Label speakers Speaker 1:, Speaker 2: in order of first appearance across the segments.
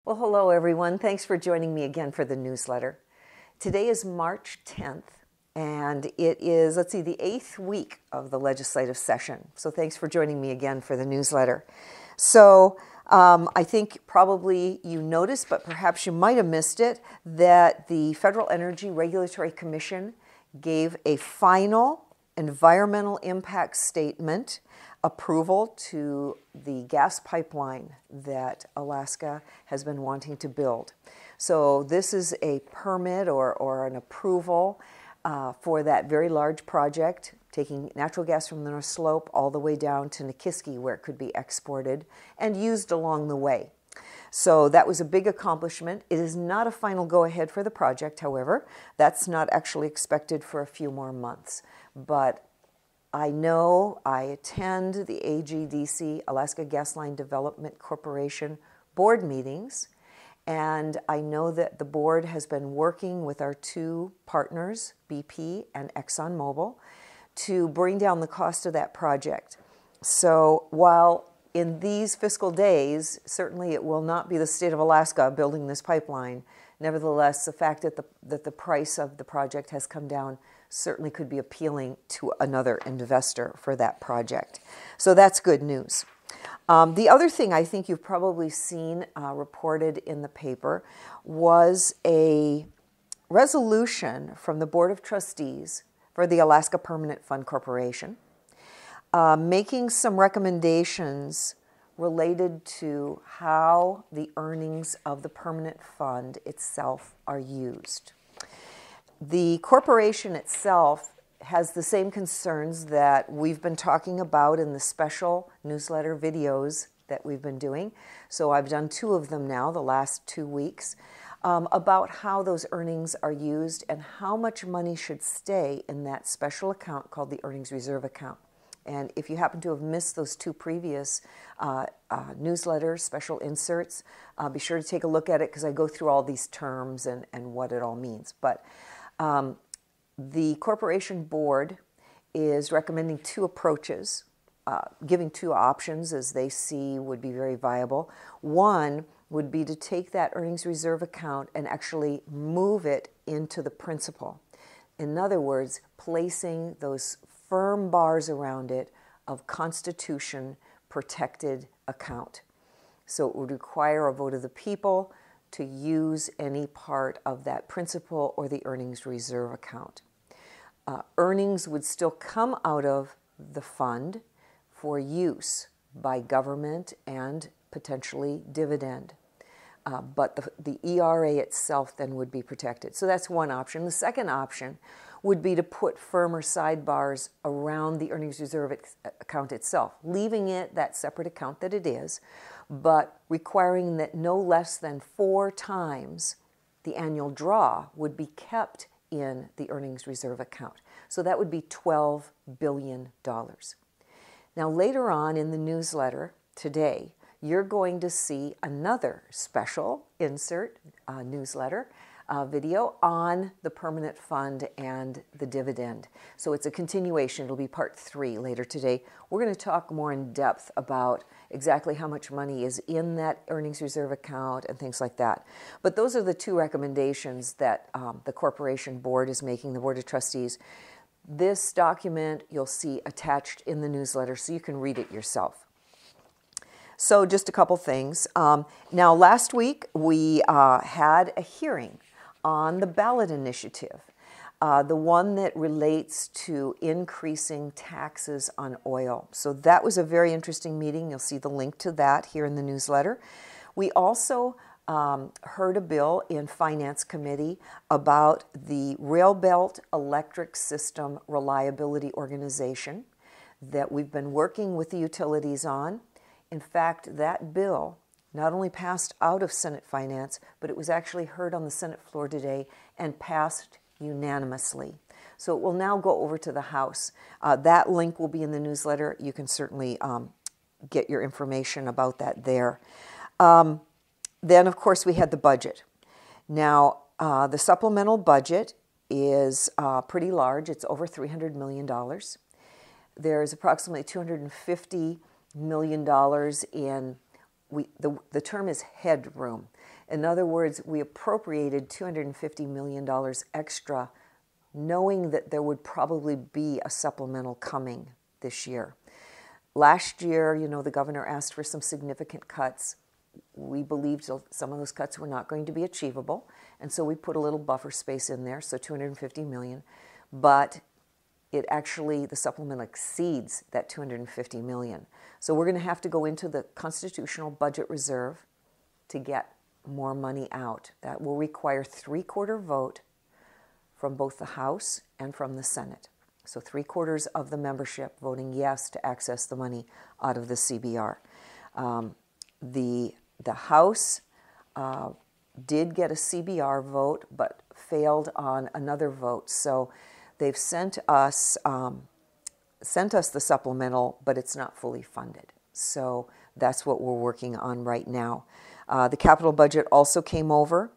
Speaker 1: Well, hello everyone. Thanks for joining me again for the newsletter. Today is March 10th, and it is, let's see, the 8th week of the legislative session. So thanks for joining me again for the newsletter. So I think probably you noticed, but perhaps you might have missed it, that the Federal Energy Regulatory Commission gave a final environmental impact statement approval to the gas pipeline that Alaska has been wanting to build. So this is a permit or an approval for that very large project, taking natural gas from the North Slope all the way down to Nikiski, where it could be exported and used along the way. So that was a big accomplishment. It is not a final go-ahead for the project, however. That's not actually expected for a few more months. But I know I attend the AGDC, Alaska Gasline Development Corporation, board meetings, and I know that the board has been working with our two partners, BP and ExxonMobil, to bring down the cost of that project. So while in these fiscal days, certainly it will not be the state of Alaska building this pipeline, nevertheless, the fact that the price of the project has come down certainly could be appealing to another investor for that project. So that's good news. The other thing I think you've probably seen reported in the paper was a resolution from the Board of Trustees for the Alaska Permanent Fund Corporation, making some recommendations related to how the earnings of the permanent fund itself are used. The corporation itself has the same concerns that we've been talking about in the special newsletter videos that we've been doing. So I've done 2 of them now, the last 2 weeks, about how those earnings are used and how much money should stay in that special account called the Earnings Reserve Account. And if you happen to have missed those 2 previous newsletters, special inserts, be sure to take a look at it because I go through all these terms and what it all means. But the corporation board is recommending 2 approaches, giving 2 options as they see would be very viable. One would be to take that earnings reserve account and actually move it into the principal. In other words, placing those firm bars around it of Constitution protected account. So it would require a vote of the people to use any part of that principal or the earnings reserve account. Earnings would still come out of the fund for use by government and potentially dividend. But the ERA itself then would be protected. So that's one option. The second option would be to put firmer sidebars around the earnings reserve account itself, leaving it that separate account that it is, but requiring that no less than 4 times the annual draw would be kept in the earnings reserve account. So that would be $12 billion. Now later on in the newsletter today, you're going to see another special insert newsletter video on the permanent fund and the dividend. So it's a continuation. It'll be part 3 later today. We're going to talk more in depth about exactly how much money is in that earnings reserve account and things like that. But those are the 2 recommendations that the corporation board is making, the Board of Trustees. This document you'll see attached in the newsletter so you can read it yourself. So just a couple things. Now last week we had a hearing on the ballot initiative, the one that relates to increasing taxes on oil. So that was a very interesting meeting. You'll see the link to that here in the newsletter. We also heard a bill in Finance Committee about the Railbelt Electric System Reliability Organization that we've been working with the utilities on. In fact, that bill not only passed out of Senate Finance, but it was actually heard on the Senate floor today and passed unanimously. So it will now go over to the House. That link will be in the newsletter. You can certainly get your information about that there. Then, of course, we had the budget. Now, the supplemental budget is pretty large. It's over $300 million. There's approximately $250 million in the term is headroom. In other words, we appropriated $250 million extra, knowing that there would probably be a supplemental coming this year. Last year, you know, the governor asked for some significant cuts. We believed some of those cuts were not going to be achievable, and so we put a little buffer space in there, so $250 million. But it actually, the supplement exceeds that $250 million. So we're going to have to go into the constitutional budget reserve to get more money out. That will require 3/4 vote from both the House and from the Senate. So 3/4 of the membership voting yes to access the money out of the CBR. The House did get a CBR vote, but failed on another vote. So they've sent us the supplemental, but it's not fully funded. So that's what we're working on right now. The capital budget also came over.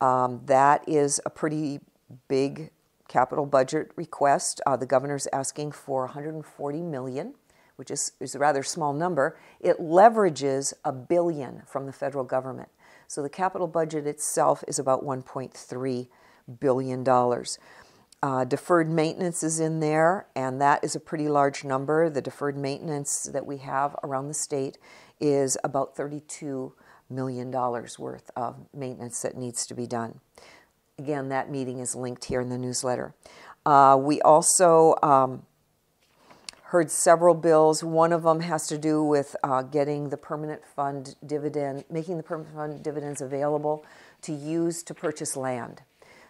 Speaker 1: That is a pretty big capital budget request. The governor's asking for $140 million, which is a rather small number. It leverages $1 billion from the federal government. So the capital budget itself is about $1.3 billion. Deferred maintenance is in there, and that is a pretty large number. The deferred maintenance that we have around the state is about $32 million worth of maintenance that needs to be done. Again, that meeting is linked here in the newsletter. We also heard several bills. One of them has to do with getting the permanent fund dividend, making the permanent fund dividends available to use to purchase land.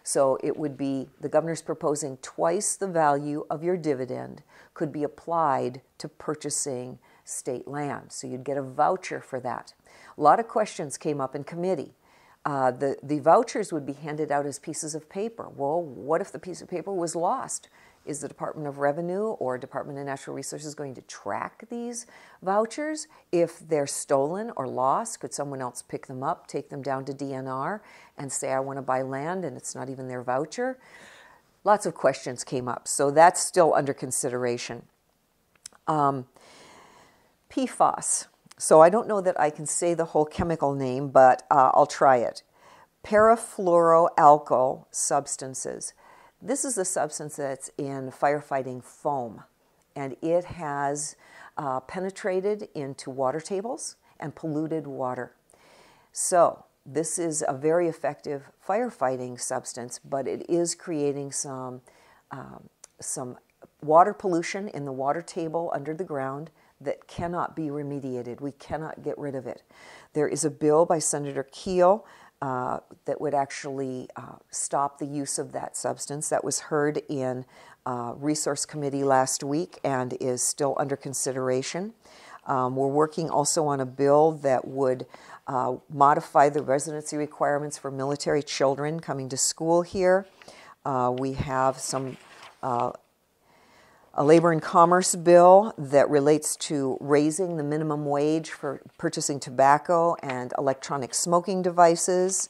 Speaker 1: So it would be, the governor's proposing twice the value of your dividend could be applied to purchasing state land. So you'd get a voucher for that. A lot of questions came up in committee. The vouchers would be handed out as pieces of paper. Well, what if the piece of paper was lost? Is the Department of Revenue or Department of Natural Resources going to track these vouchers? If they're stolen or lost, could someone else pick them up, take them down to DNR and say, I want to buy land, and it's not even their voucher? Lots of questions came up, so that's still under consideration. PFAS. So I don't know that I can say the whole chemical name, but I'll try it. Perfluoroalkyl substances. This is a substance that's in firefighting foam, and it has penetrated into water tables and polluted water. So this is a very effective firefighting substance, but it is creating some water pollution in the water table under the ground that cannot be remediated. We cannot get rid of it. There is a bill by Senator Giessel that would actually stop the use of that substance. That was heard in Resource Committee last week and is still under consideration. We're working also on a bill that would modify the residency requirements for military children coming to school here. We have a labor and commerce bill that relates to raising the minimum wage for purchasing tobacco and electronic smoking devices.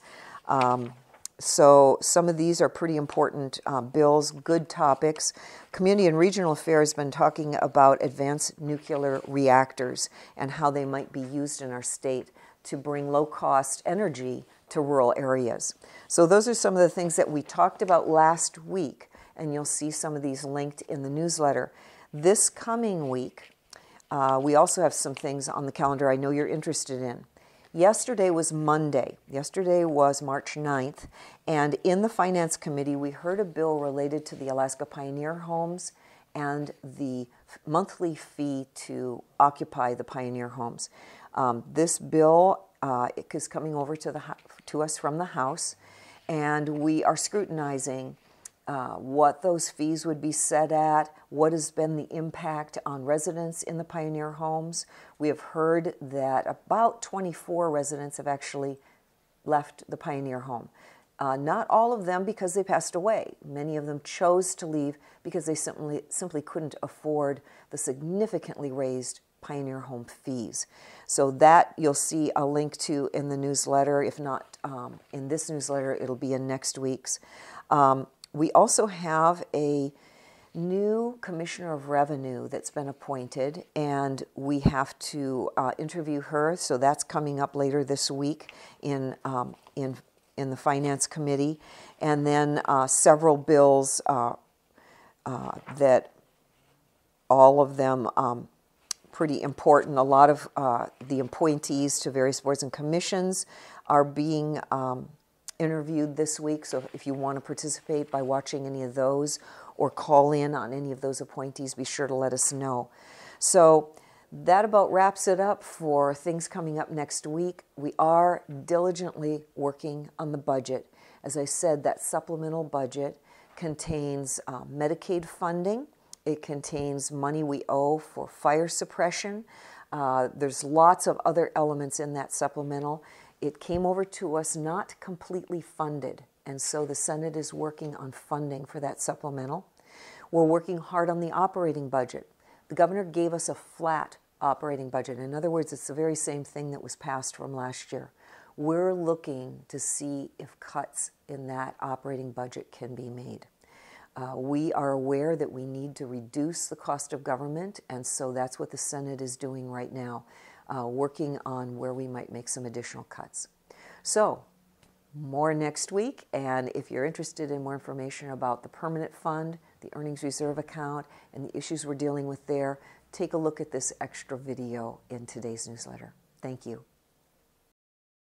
Speaker 1: So some of these are pretty important bills, good topics. Community and Regional Affairs has been talking about advanced nuclear reactors and how they might be used in our state to bring low-cost energy to rural areas. So those are some of the things that we talked about last week, and you'll see some of these linked in the newsletter. This coming week, we also have some things on the calendar I know you're interested in. Yesterday was Monday. Yesterday was March 9th, and in the Finance Committee, we heard a bill related to the Alaska Pioneer Homes and the monthly fee to occupy the Pioneer Homes. This bill is coming over to us from the House, and we are scrutinizing what those fees would be set at, what has been the impact on residents in the Pioneer Homes. We have heard that about 24 residents have actually left the Pioneer Home. Not all of them because they passed away. Many of them chose to leave because they simply couldn't afford the significantly raised Pioneer Home fees. So that you'll see a link to in the newsletter. If not in this newsletter, it'll be in next week's. We also have a new Commissioner of Revenue that's been appointed, and we have to interview her. So that's coming up later this week in the Finance Committee, and then several bills that all of them pretty important. A lot of the appointees to various boards and commissions are being interviewed this week, so if you want to participate by watching any of those or call in on any of those appointees, be sure to let us know. So that about wraps it up for things coming up next week. We are diligently working on the budget. As I said, that supplemental budget contains Medicaid funding. It contains money we owe for fire suppression. There's lots of other elements in that supplemental. It came over to us not completely funded, and so the Senate is working on funding for that supplemental. We're working hard on the operating budget. The governor gave us a flat operating budget. In other words, it's the very same thing that was passed from last year. We're looking to see if cuts in that operating budget can be made. We are aware that we need to reduce the cost of government, and so that's what the Senate is doing right now, working on where we might make some additional cuts. So, more next week, and if you're interested in more information about the permanent fund, the earnings reserve account, and the issues we're dealing with there, take a look at this extra video in today's newsletter. Thank you.